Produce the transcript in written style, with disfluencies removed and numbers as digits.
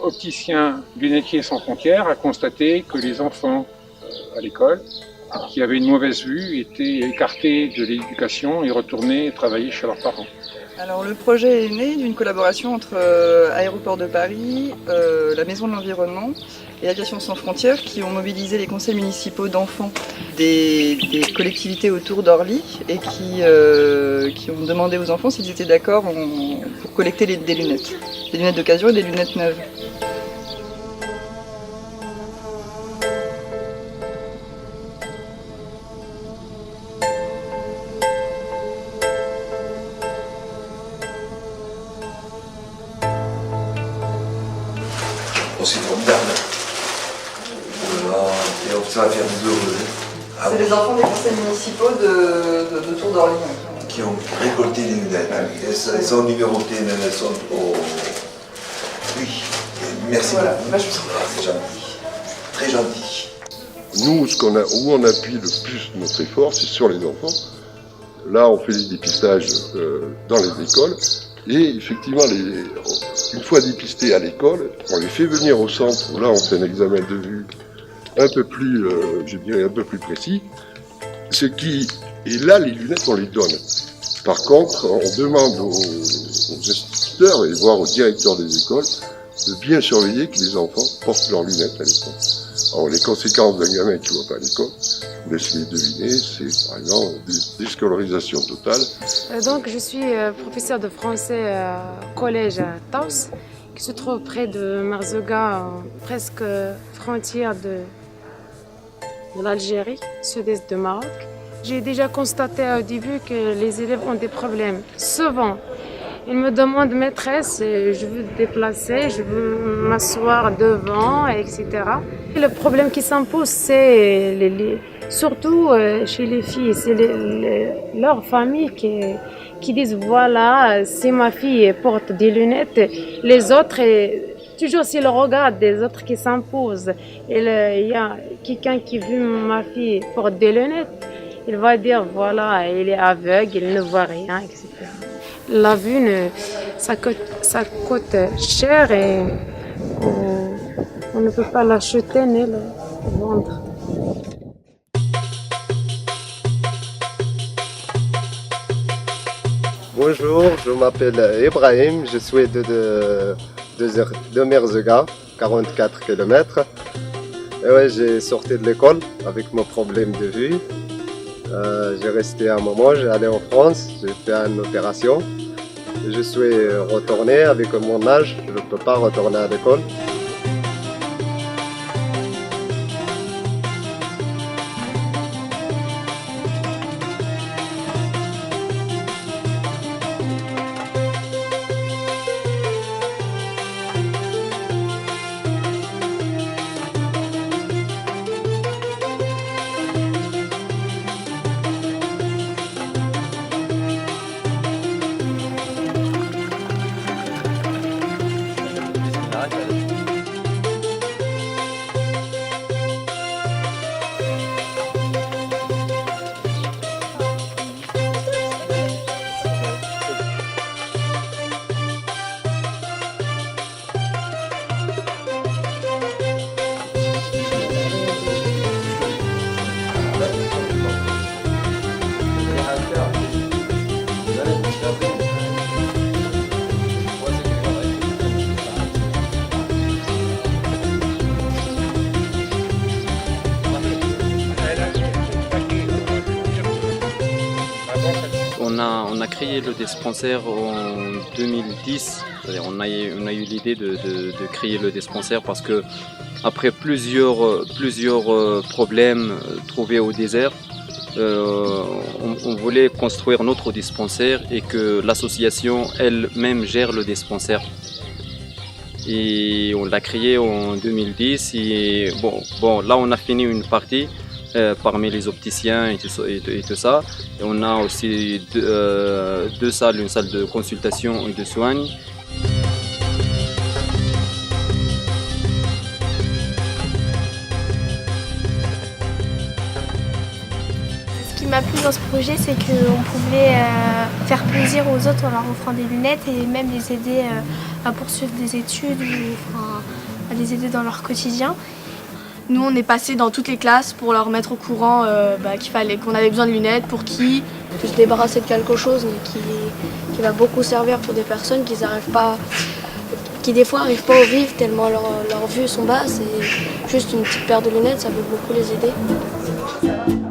Opticien Lunetiers sans frontières a constaté que les enfants à l'école qui avaient une mauvaise vue étaient écartés de l'éducation et retournaient travailler chez leurs parents. Alors le projet est né d'une collaboration entre Aéroport de Paris, la Maison de l'Environnement et Aviation sans frontières qui ont mobilisé les conseils municipaux d'enfants des collectivités autour d'Orly et qui ont demandé aux enfants s'ils étaient d'accord pour collecter des lunettes d'occasion et des lunettes neuves. C'est formidable. Et ça va faire des heureux. Ah, c'est les enfants des conseils municipaux de Tour d'Orly. Qui ont récolté les lunettes. Elles sont numérotées, mais elles sont trop... Oui, merci voilà. beaucoup. C'est gentil. Très gentil. Nous, où on appuie le plus notre effort, c'est sur les enfants. Là, on fait des dépistages dans les écoles. Et effectivement, une fois dépistés à l'école, on les fait venir au centre, où là on fait un examen de vue un peu plus, je dirais, un peu plus précis. Et là, les lunettes, on les donne. Par contre, on demande aux instituteurs et voire aux directeurs des écoles de bien surveiller que les enfants portent leurs lunettes à l'école. Alors, les conséquences d'un gamin qui ne va pas à l'école, je laisse les deviner, c'est par exemple des déscolarisation totale. Donc je suis professeure de français au collège à Taos, qui se trouve près de Merzouga, presque frontière de l'Algérie, sud-est du Maroc. J'ai déjà constaté au début que les élèves ont des problèmes. Souvent, ils me demandent maîtresse, je veux me déplacer, je veux m'asseoir devant, etc. Et le problème qui s'impose, c'est surtout chez les filles, c'est leur famille qui disent voilà, si ma fille porte des lunettes, les autres, toujours c'est le regard des autres qui s'impose. Il y a quelqu'un qui vu ma fille porte des lunettes, il va dire voilà, il est aveugle, il ne voit rien, etc. La vue, ça coûte cher et on ne peut pas l'acheter ni le vendre. Bonjour, je m'appelle Ibrahim, je suis de Merzouga, 44 km. Et ouais, j'ai sorti de l'école avec mon problème de vue. J'ai resté un moment, j'ai allé en France, j'ai fait une opération. Je suis retourné avec mon âge, je ne peux pas retourner à l'école. On a créé le dispensaire en 2010 On a eu l'idée de créer le dispensaire parce que après plusieurs problèmes trouvés au désert, on voulait construire notre dispensaire et que l'association elle-même gère le dispensaire. Et on l'a créé en 2010 et bon, là on a fini une partie parmi les opticiens et tout ça. Et on a aussi deux salles, une salle de consultation et de soins. Ce qui m'a plu dans ce projet, c'est qu'on pouvait faire plaisir aux autres en leur offrant des lunettes et même les aider à poursuivre des études ou à les aider dans leur quotidien. Nous, on est passé dans toutes les classes pour leur mettre au courant qu'on avait besoin de lunettes pour qui Se débarrasser de quelque chose qui va beaucoup servir pour des personnes qui des fois n'arrivent pas au vivre tellement leur vue sont basses et juste une petite paire de lunettes, ça peut beaucoup les aider.